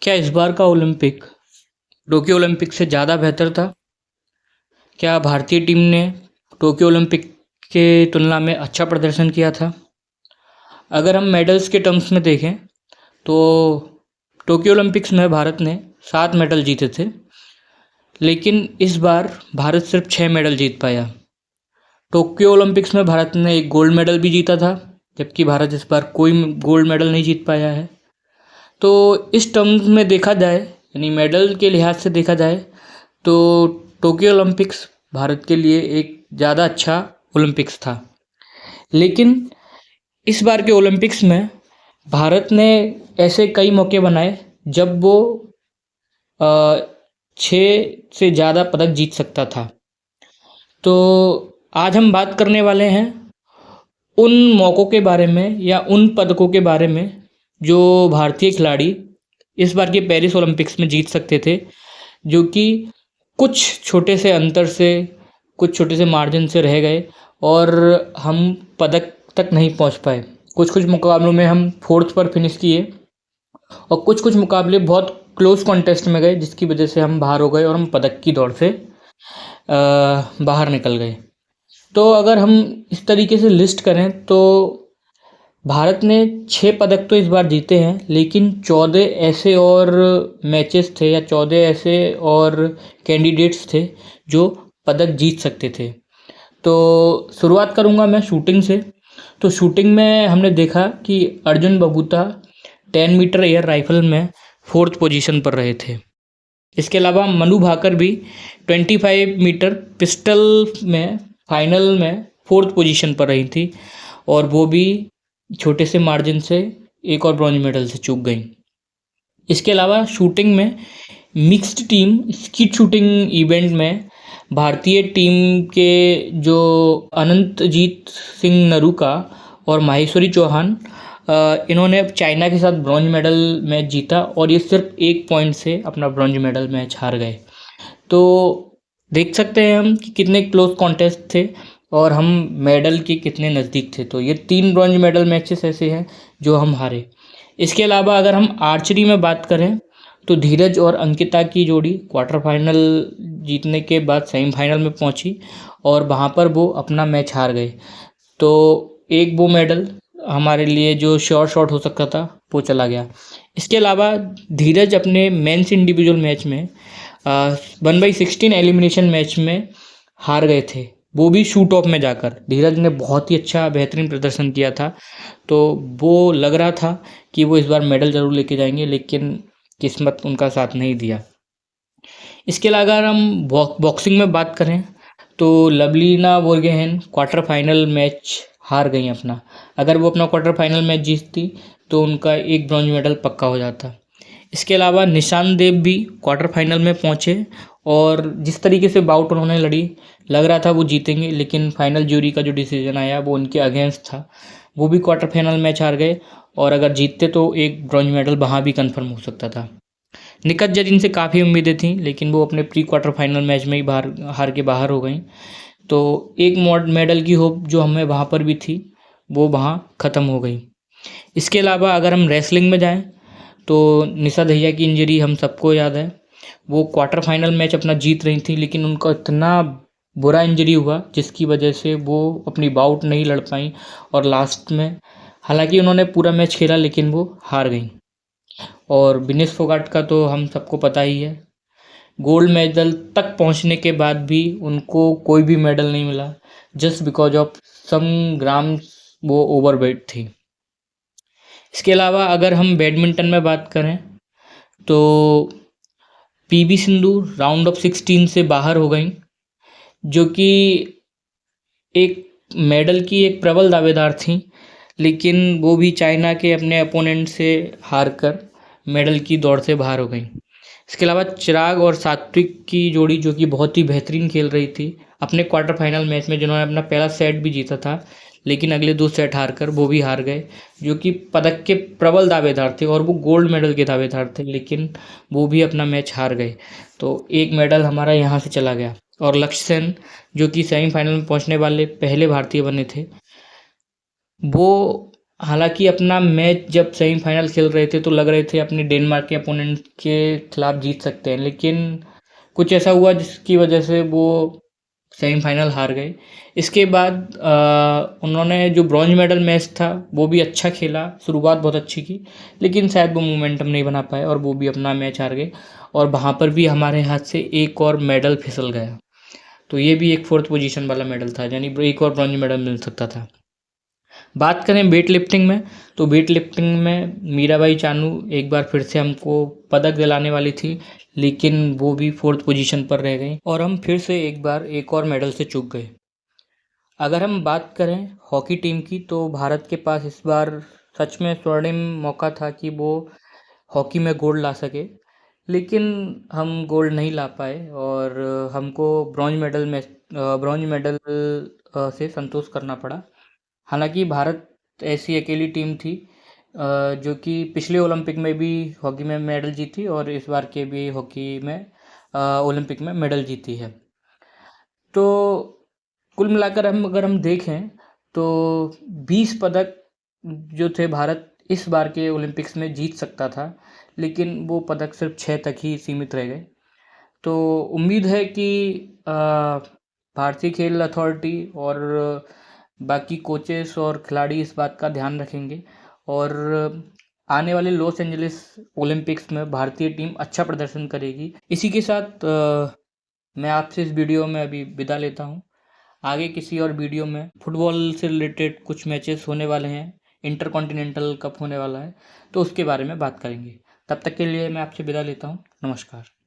क्या इस बार का ओलंपिक टोक्यो ओलंपिक से ज़्यादा बेहतर था? क्या भारतीय टीम ने टोक्यो ओलंपिक के तुलना में अच्छा प्रदर्शन किया था? अगर हम मेडल्स के टर्म्स में देखें तो टोक्यो ओलंपिक्स में भारत ने 7 मेडल जीते थे, लेकिन इस बार भारत सिर्फ 6 मेडल जीत पाया। टोक्यो ओलंपिक्स में भारत ने एक गोल्ड मेडल भी जीता था, जबकि भारत इस बार कोई गोल्ड मेडल नहीं जीत पाया है। तो इस टर्म्स में देखा जाए, यानी मेडल के लिहाज से देखा जाए, तो टोक्यो ओलंपिक्स भारत के लिए एक ज़्यादा अच्छा ओलंपिक्स था। लेकिन इस बार के ओलंपिक्स में भारत ने ऐसे कई मौके बनाए जब वो 6 से ज़्यादा पदक जीत सकता था। तो आज हम बात करने वाले हैं उन मौक़ों के बारे में या उन पदकों के बारे में जो भारतीय खिलाड़ी इस बार के पेरिस ओलंपिक्स में जीत सकते थे, जो कि कुछ छोटे से अंतर से, कुछ छोटे से मार्जिन से रह गए और हम पदक तक नहीं पहुंच पाए। कुछ मुकाबलों में हम 4th पर फिनिश किए और कुछ मुकाबले बहुत क्लोज कॉन्टेस्ट में गए, जिसकी वजह से हम बाहर हो गए और हम पदक की दौड़ से बाहर निकल गए। तो अगर हम इस तरीके से लिस्ट करें तो भारत ने 6 पदक तो इस बार जीते हैं, लेकिन 14 ऐसे और मैचेस थे या 14 ऐसे और कैंडिडेट्स थे जो पदक जीत सकते थे। तो शुरुआत करूंगा मैं शूटिंग से। तो शूटिंग में हमने देखा कि Arjun Babuta 10 metre air rifle में 4th पोजीशन पर रहे थे। इसके अलावा मनु भाकर भी 25 मीटर पिस्टल में फाइनल में 4th पोजीशन पर रही थी और वो भी छोटे से मार्जिन से एक और ब्रॉन्ज मेडल से चूक गई। इसके अलावा शूटिंग में mixed team skeet shooting event में भारतीय टीम के जो अनंतजीत सिंह नरूका और माहेश्वरी चौहान, इन्होंने चाइना के साथ ब्रॉन्ज मेडल मैच जीता और ये सिर्फ 1 पॉइंट से अपना ब्रॉन्ज मेडल मैच हार गए। तो देख सकते हैं हम कि कितने क्लोज कॉन्टेस्ट थे और हम मेडल के कितने नज़दीक थे। तो ये 3 ब्रॉन्ज मेडल मैचेस ऐसे हैं जो हम हारे। इसके अलावा अगर हम आर्चरी में बात करें तो धीरज और अंकिता की जोड़ी क्वार्टर फाइनल जीतने के बाद सेमीफाइनल में पहुंची और वहां पर वो अपना मैच हार गए। तो एक वो मेडल हमारे लिए जो श्योर शॉट हो सकता था वो चला गया। इसके अलावा धीरज अपने मेंस इंडिविजुअल मैच में 1/16 एलिमिनेशन मैच में हार गए थे, वो भी शूट ऑफ में जाकर। धीरज ने बहुत ही अच्छा बेहतरीन प्रदर्शन किया था, तो वो लग रहा था कि वो इस बार मेडल ज़रूर लेके जाएंगे, लेकिन किस्मत उनका साथ नहीं दिया। इसके अलावा अगर हम बॉक्सिंग में बात करें तो Lovlina Borgohain quarter final match हार गई अपना। अगर वो अपना क्वार्टर फाइनल मैच जीतती तो उनका एक ब्रॉन्ज मेडल पक्का हो जाता। इसके अलावा निशान देव भी क्वार्टर फाइनल में पहुंचे और जिस तरीके से बाउट उन्होंने लड़ी, लग रहा था वो जीतेंगे, लेकिन फाइनल ज्यूरी का जो डिसीजन आया वो उनके अगेंस्ट था। वो भी क्वार्टर फाइनल मैच हार गए और अगर जीतते तो एक ब्रॉन्ज मेडल वहाँ भी कंफर्म हो सकता था। निखत जरीन से काफ़ी उम्मीदें थीं, लेकिन वो अपने प्री क्वार्टर फाइनल मैच में ही हार के बाहर हो गई। तो एक मेडल की होप जो हमें वहाँ पर भी थी वो वहाँ ख़त्म हो गई। इसके अलावा अगर हम रेसलिंग में जाएं तो निशा दहिया की इंजरी हम सबको याद है। वो क्वार्टर फाइनल मैच अपना जीत रही थी, लेकिन उनका इतना बुरा इंजरी हुआ जिसकी वजह से वो अपनी बाउट नहीं लड़ पाई और लास्ट में, हालांकि उन्होंने पूरा मैच खेला, लेकिन वो हार गई। और विनेश फोगाट का तो हम सबको पता ही है, गोल्ड मेडल तक पहुंचने के बाद भी उनको कोई भी मेडल नहीं मिला, just because of some grams वो ओवरवेट थी। इसके अलावा अगर हम बैडमिंटन में बात करें तो पीवी सिंधु राउंड ऑफ 16 से बाहर हो गई, जो कि एक मेडल की एक प्रबल दावेदार थी, लेकिन वो भी चाइना के अपने अपोनेंट से हारकर मेडल की दौड़ से बाहर हो गई। इसके अलावा चिराग और सात्विक की जोड़ी, जो कि बहुत ही बेहतरीन खेल रही थी अपने क्वार्टर फाइनल मैच में, जिन्होंने अपना पहला सेट भी जीता था, लेकिन अगले 2 सेट हारकर वो भी हार गए, जो कि पदक के प्रबल दावेदार थे और वो गोल्ड मेडल के दावेदार थे, लेकिन वो भी अपना मैच हार गए। तो एक मेडल हमारा यहाँ से चला गया। और लक्ष्य सेन, जो कि सेमीफाइनल में पहुँचने वाले पहले भारतीय बने थे, वो हालांकि अपना मैच जब सेमीफाइनल खेल रहे थे तो लग रहे थे अपने डेनमार्क के अपोनेंट के खिलाफ जीत सकते हैं, लेकिन कुछ ऐसा हुआ जिसकी वजह से वो सेमीफाइनल हार गए। इसके बाद उन्होंने जो ब्रॉन्ज मेडल मैच था वो भी अच्छा खेला, शुरुआत बहुत अच्छी की, लेकिन शायद वो मोमेंटम नहीं बना पाए और वो भी अपना मैच हार गए और वहाँ पर भी हमारे हाथ से एक और मेडल फिसल गया। तो ये भी एक फोर्थ पोजीशन वाला मेडल था, यानी एक और ब्रॉन्ज मेडल मिल सकता था। बात करें वेट लिफ्टिंग में, तो वेट लिफ्टिंग में मीराबाई चानू एक बार फिर से हमको पदक दिलाने वाली थी, लेकिन वो भी फोर्थ पोजीशन पर रह गई और हम फिर से एक बार एक और मेडल से चूक गए। अगर हम बात करें हॉकी टीम की, तो भारत के पास इस बार सच में स्वर्णिम मौका था कि वो हॉकी में गोल्ड ला सके, लेकिन हम गोल्ड नहीं ला पाए और हमको ब्रॉन्ज मेडल से संतोष करना पड़ा। हालांकि भारत ऐसी अकेली टीम थी जो कि पिछले ओलंपिक में भी हॉकी में मेडल जीती और इस बार के भी हॉकी में ओलंपिक में मेडल जीती है। तो कुल मिलाकर अगर हम देखें तो 20 पदक जो थे भारत इस बार के ओलंपिक्स में जीत सकता था, लेकिन वो पदक सिर्फ 6 तक ही सीमित रह गए। तो उम्मीद है कि भारतीय खेल अथॉरिटी और बाकी कोचेस और खिलाड़ी इस बात का ध्यान रखेंगे और आने वाले लॉस एंजलिस ओलंपिक्स में भारतीय टीम अच्छा प्रदर्शन करेगी। इसी के साथ मैं आपसे इस वीडियो में अभी विदा लेता हूँ। आगे किसी और वीडियो में फुटबॉल से रिलेटेड कुछ मैचेस होने वाले हैं, इंटरकॉन्टिनेंटल कप होने वाला है, तो उसके बारे में बात करेंगे। तब तक के लिए मैं आपसे विदा लेता हूँ। नमस्कार।